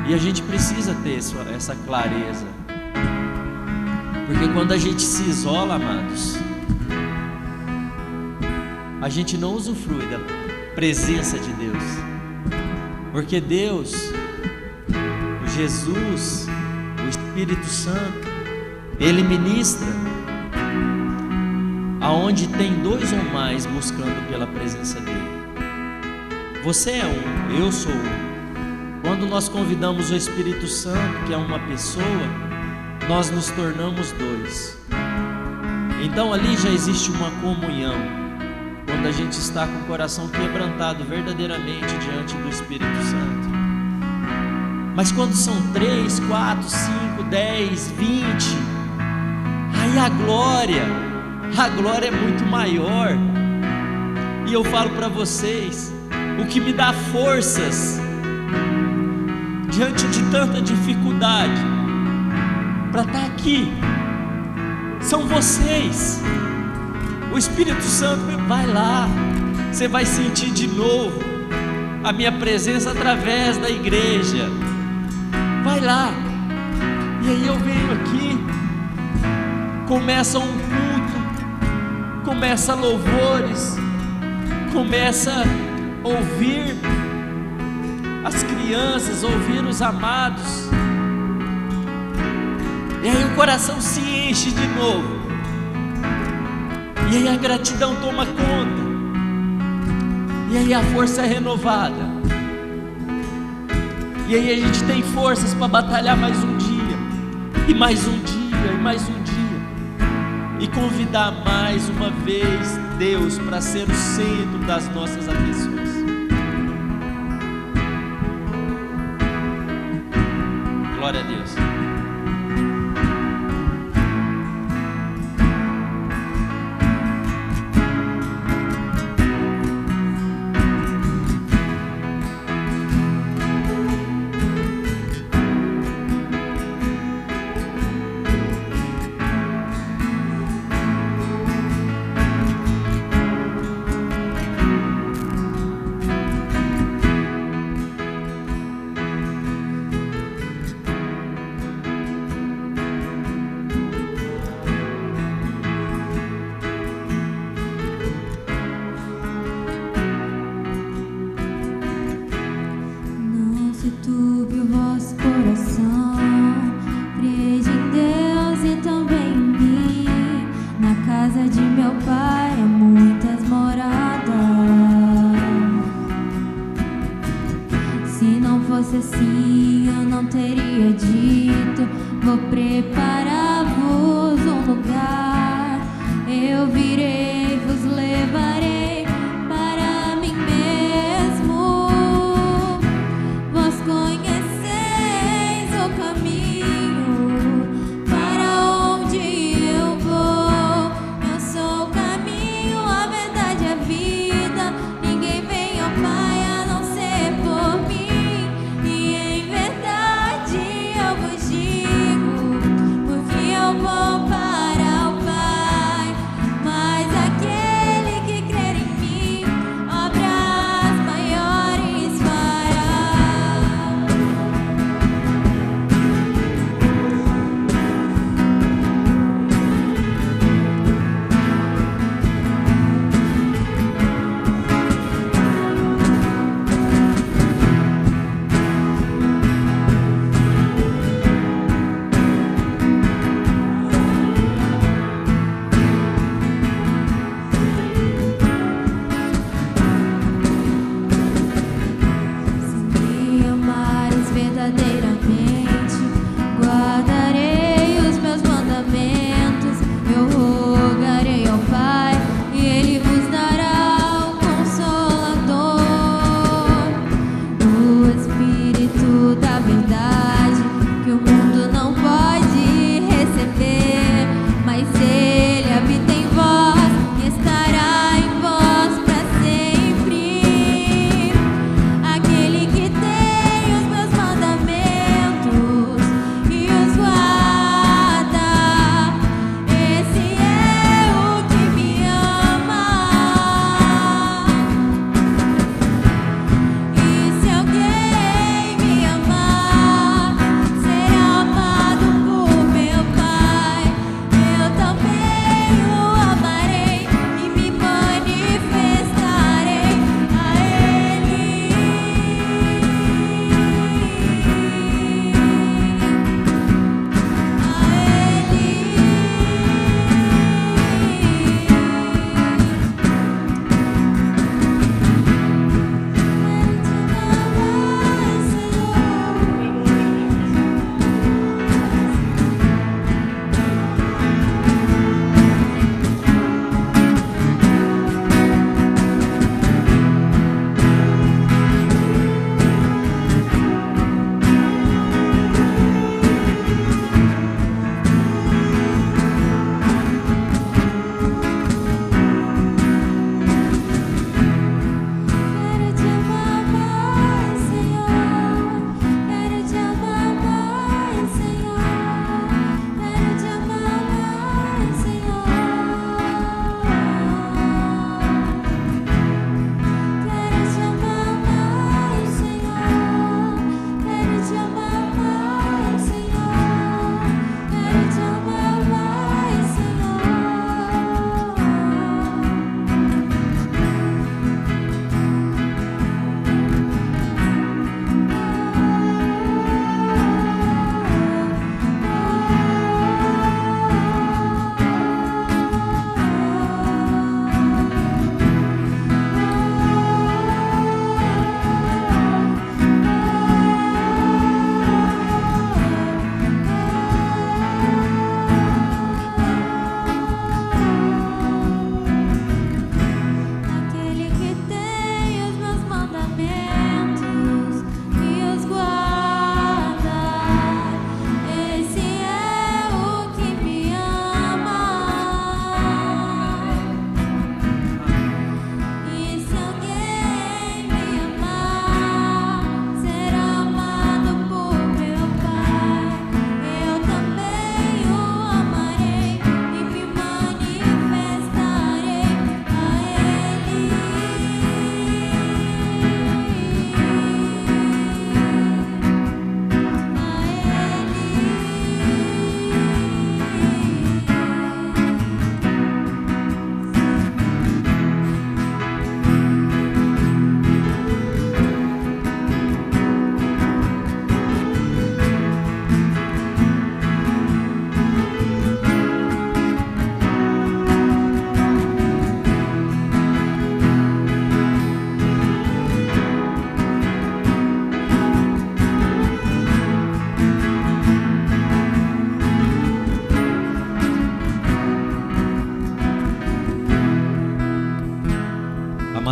E a gente precisa ter essa clareza, porque quando a gente se isola, amados, a gente não usufrui da presença de Deus, porque Deus, o Jesus, o Espírito Santo, Ele ministra aonde tem dois ou mais buscando pela presença dEle. Você é um, eu sou um. Quando nós convidamos o Espírito Santo, que é uma pessoa, nós nos tornamos dois. Então ali já existe uma comunhão, quando a gente está com o coração quebrantado verdadeiramente diante do Espírito Santo. Mas quando são 3, 4, 5, 10, 20, aí a glória é muito maior. E eu falo para vocês, o que me dá forças diante de tanta dificuldade para estar aqui são vocês. O Espírito Santo vai lá, você vai sentir de novo a minha presença através da igreja. Vai lá. E aí eu venho aqui, começa um culto, começa louvores, começa a ouvir as crianças, ouvir os amados, e aí o coração se enche de novo, e aí a gratidão toma conta, e aí a força é renovada. E aí a gente tem forças para batalhar mais um dia, e mais um dia, e mais um dia, e convidar mais uma vez Deus para ser o centro das nossas atenções. Glória a Deus. Porque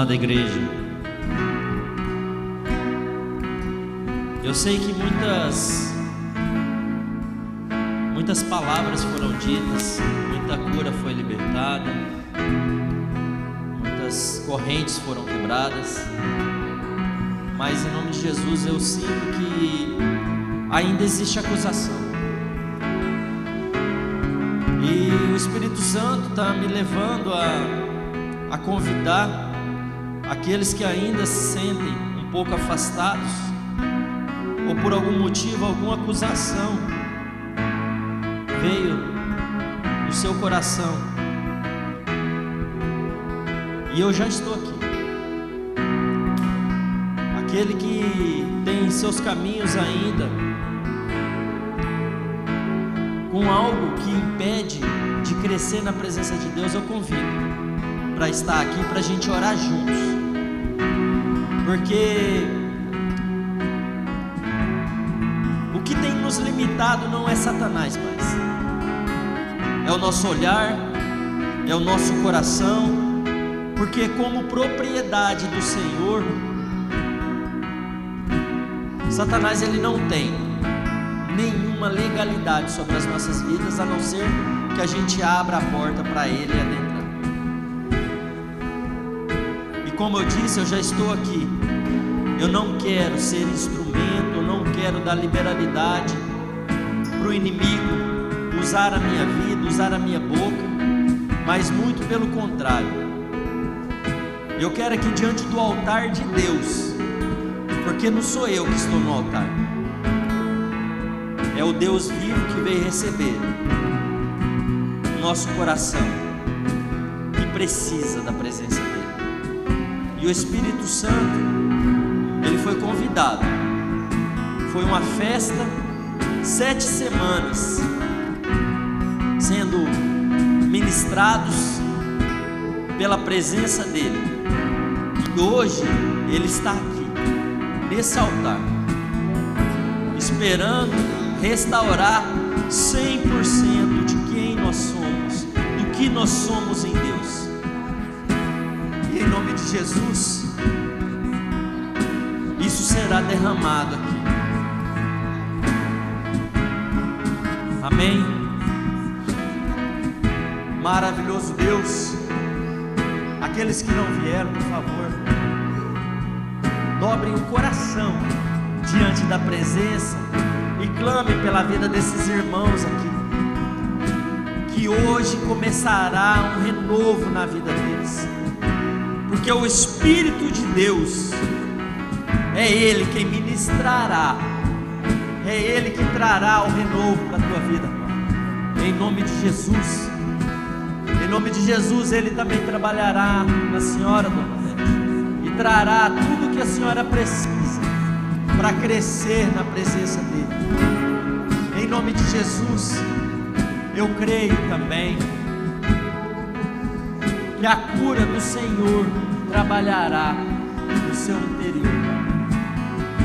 Amada igreja, eu sei que muitas palavras foram ditas, muita cura foi libertada, muitas correntes foram quebradas, mas em nome de Jesus eu sinto que ainda existe acusação. E o Espírito Santo está me levando a convidar aqueles que ainda se sentem um pouco afastados, ou por algum motivo, alguma acusação veio no seu coração, e eu já estou aqui. Aquele que tem seus caminhos ainda com algo que impede de crescer na presença de Deus, eu convido para estar aqui, para a gente orar juntos, porque o que tem nos limitado não é Satanás mais, é o nosso olhar, é o nosso coração, porque como propriedade do Senhor, Satanás ele não tem nenhuma legalidade sobre as nossas vidas, a não ser que a gente abra a porta para ele adentrar. E como eu disse, eu já estou aqui. Eu não quero ser instrumento, eu não quero dar liberalidade para o inimigo usar a minha vida, usar a minha boca, mas muito pelo contrário. Eu quero aqui diante do altar de Deus, porque não sou eu que estou no altar, é o Deus vivo que veio receber o nosso coração, que precisa da presença dele. E o Espírito Santo, ele foi convidado. Foi uma festa, 7 semanas sendo ministrados pela presença dele. E hoje ele está aqui nesse altar, esperando restaurar 100% de quem nós somos, do que nós somos em Deus. E em nome de Jesus, isso será derramado aqui. Amém. Maravilhoso Deus. Aqueles que não vieram, por favor, dobrem o coração diante da presença e clame pela vida desses irmãos aqui, que hoje começará um renovo na vida deles, porque o Espírito de Deus é Ele quem ministrará, é Ele que trará o renovo para a tua vida, em nome de Jesus. Em nome de Jesus, Ele também trabalhará na senhora, dona Beth, e trará tudo que a senhora precisa para crescer na presença dEle. Em nome de Jesus, eu creio também que a cura do Senhor trabalhará no seu interior,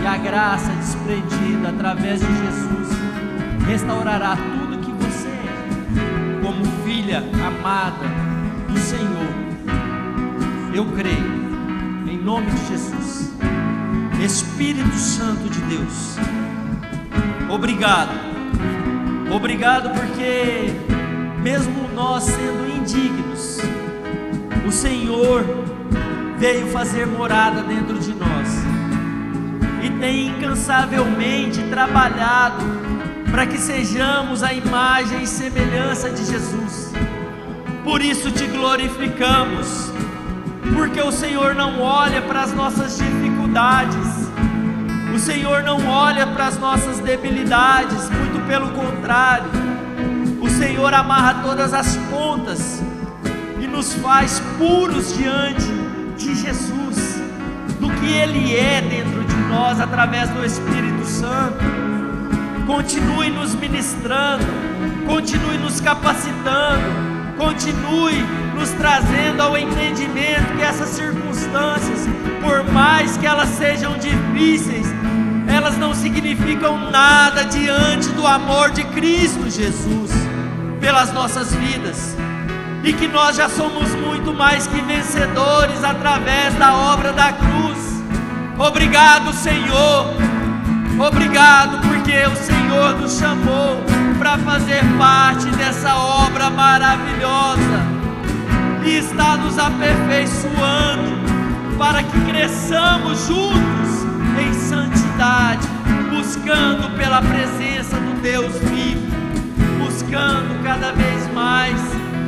e a graça desprendida através de Jesus restaurará tudo que você é, como filha amada do Senhor. Eu creio, em nome de Jesus. Espírito Santo de Deus, obrigado, obrigado, porque mesmo nós sendo indignos, o Senhor veio fazer morada dentro de nós e tem incansavelmente trabalhado para que sejamos a imagem e semelhança de Jesus. Por isso te glorificamos, porque o Senhor não olha para as nossas dificuldades, o Senhor não olha para as nossas debilidades, muito pelo contrário, o Senhor amarra todas as pontas e nos faz puros diante de Jesus, do que Ele é dentro de nós através do Espírito Santo. Continue nos ministrando, continue nos capacitando, continue nos trazendo ao entendimento que essas circunstâncias, por mais que elas sejam difíceis, elas não significam nada diante do amor de Cristo Jesus pelas nossas vidas. e que nós já somos muito mais que vencedores através da obra da cruz. Obrigado, Senhor. Obrigado porque o Senhor nos chamou para fazer parte dessa obra maravilhosa e está nos aperfeiçoando para que cresçamos juntos em santidade, buscando pela presença do Deus vivo, buscando cada vez mais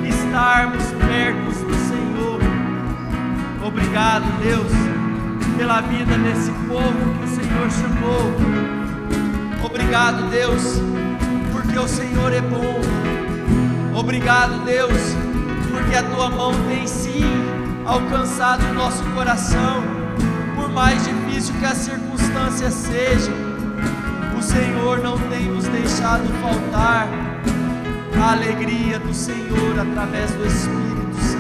estarmos perto do Senhor. Obrigado, Deus, pela vida desse povo que o Senhor chamou. Obrigado, Deus, porque o Senhor é bom. Obrigado, Deus, porque a Tua mão tem sim alcançado o nosso coração. Por mais difícil que as circunstâncias sejam, o Senhor não tem nos deixado faltar a alegria do Senhor através do Espírito Santo.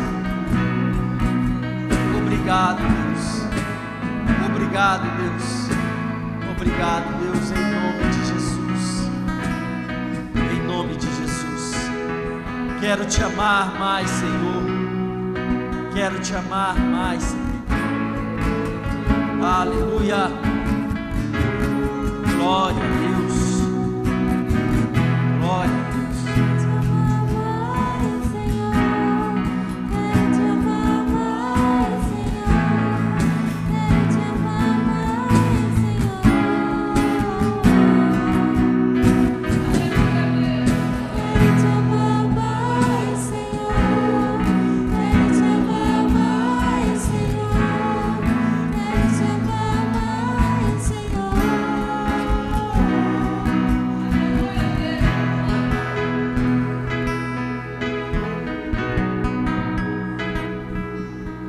Obrigado, Deus. Obrigado, Deus. Obrigado, Deus, em nome de Jesus. Em nome de Jesus. Quero te amar mais, Senhor. Quero te amar mais, Senhor. Aleluia. Glória a Deus. Glória a Deus.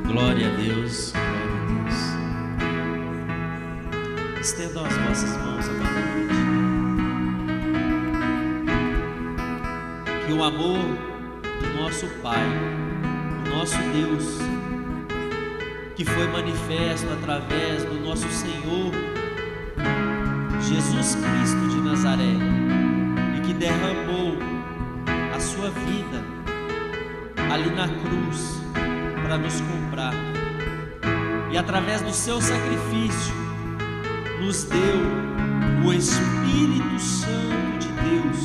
Glória a Deus, glória a Deus. Estendam as vossas mãos, amada igreja. Que o amor do nosso Pai, do nosso Deus, que foi manifesto através do nosso Senhor Jesus Cristo de Nazaré, e que derramou a sua vida ali na cruz para nos comprar, e através do seu sacrifício nos deu o Espírito Santo de Deus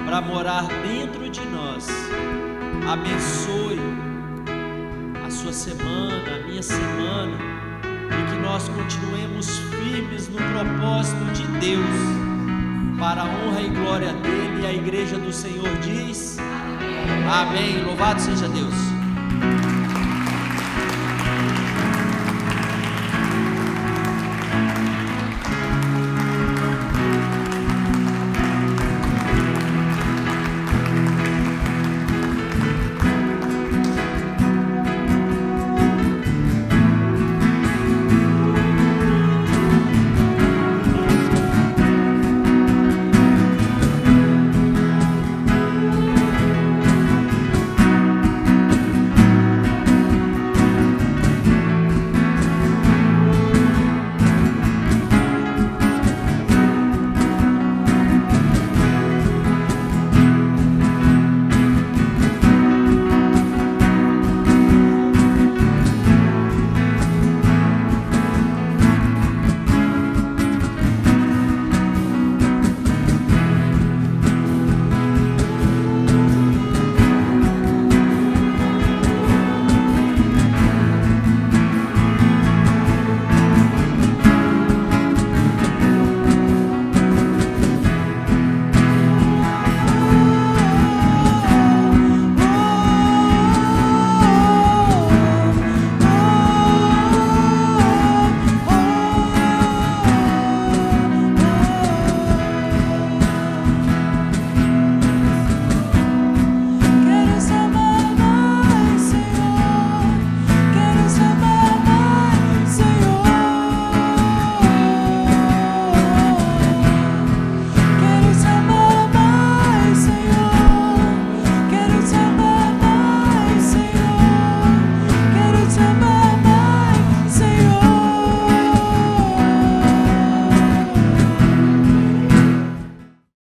para morar dentro de nós. Abençoe a sua semana, a minha semana, e que nós continuemos firmes no propósito de Deus, para a honra e glória dele. E a igreja do Senhor diz amém. Louvado seja Deus.